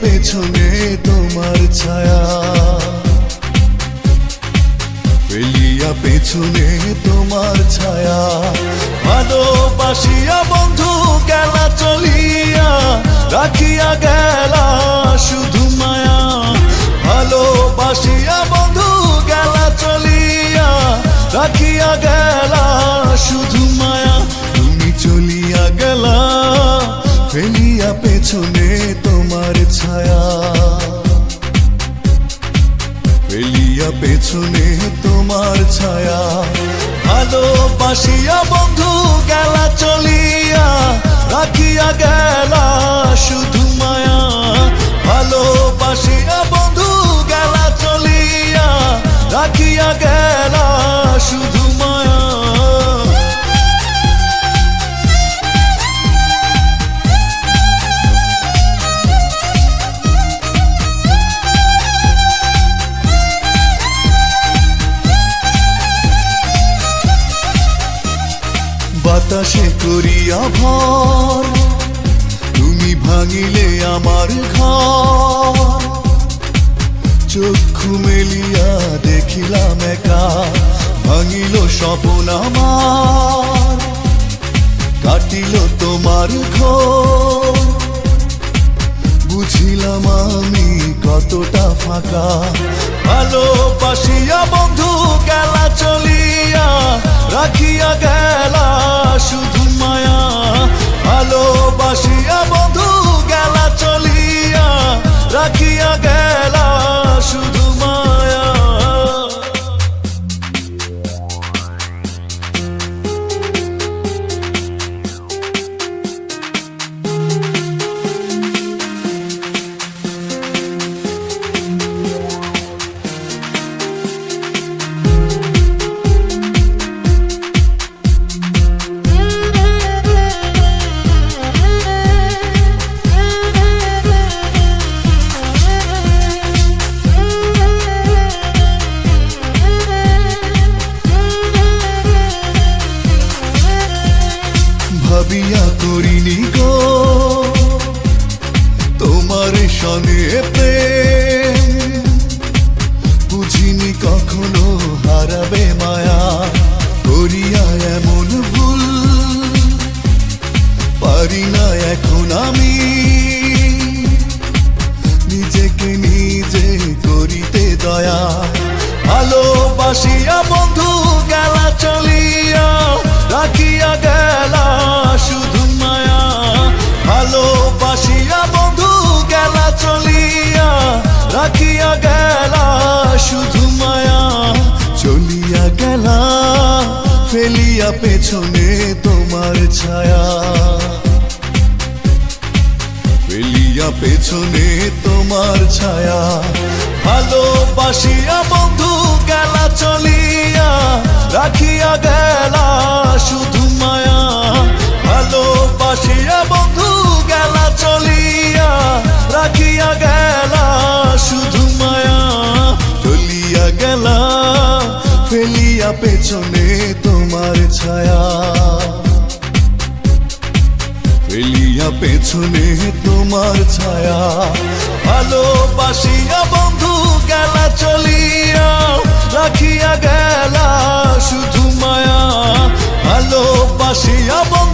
পেছনে তোমার ছায়া, ফেলিয়া পেছনে তোমার ছায়া। ভালোবাসিয়া বন্ধু গেলা চলিয়া, রাখিয়া গেলা শুধু মায়া। ভালোবাসিয়া বন্ধু গেলা চলিয়া, রাখিয়া গেলা শুধু মায়া। তুমি চলিয়া গেলা ফেলিয়া পেছনে তোমার ছায়া, ফেলিয়া পেছনে তোমার ছায়া। ভালোবাসিয়া বন্ধু গেলা চলিয়া, রাখিয়া গেলা শুধু মায়া। ভালোবাসিয়া বন্ধু গেলা চলিয়া, রাখিয়া গেলা শুধু মায়া। বাতাসে করিয়া ভর, তুমি ভাঙিলে আমার ঘর। চক্ষু মেলিয়া দেখিলাম একা, ভাঙিল স্বপ্ন আমার। কাটিল তোমার ঘর, বুঝিলাম আমি কতটা ফাঁকা। ভালোবাসিয়া বন্ধু গেলা চলিয়া, রাখিয়া গেলা শুধু মায়া। ভালোবাসিয়া বন্ধু গেলা চলিয়া, রাখিয়া গেলা শুধু মায়া। ভাবিয়া করিনি গো তোমার সনে প্রেম, বুঝিনি কখনো হারাবে মায়া। করিয়া এমন ভুল পারি না এখন আমি, নিজেকে নিজে করিতে দয়া। ভালোবাসিয়া বন্ধু গেলা চলিয়া, রাখিয়া গেলা শুধু মায়া। ভালোবাসিয়া বন্ধু গেলা চলিয়া, রাখিয়া গেলা শুধু মায়া। চলিয়া গেলা ফেলিয়া পেছনে তোমার ছায়া, ফেলিয়া পেছনে তোমার ছায়া। ভালোবাসিয়া বন্ধু গেলা চলিয়া, রাখিয়া গেলা শুধু মায়া। ভালোবাসিয়া বন্ধু গেলা চলিয়া, রাখিয়া গেলা শুধু মায়া। চলিয়া গেলা ফেলিয়া পেছনে তোমার ছায়া, ফেলিয়া পেছনে তোমার ছায়া। ভালোবাসিয়া বন্ধু গেলা চলিয়া, রাখিয়া গেলা শুধু মায়া। ভালোবাসিয়া বন্ধু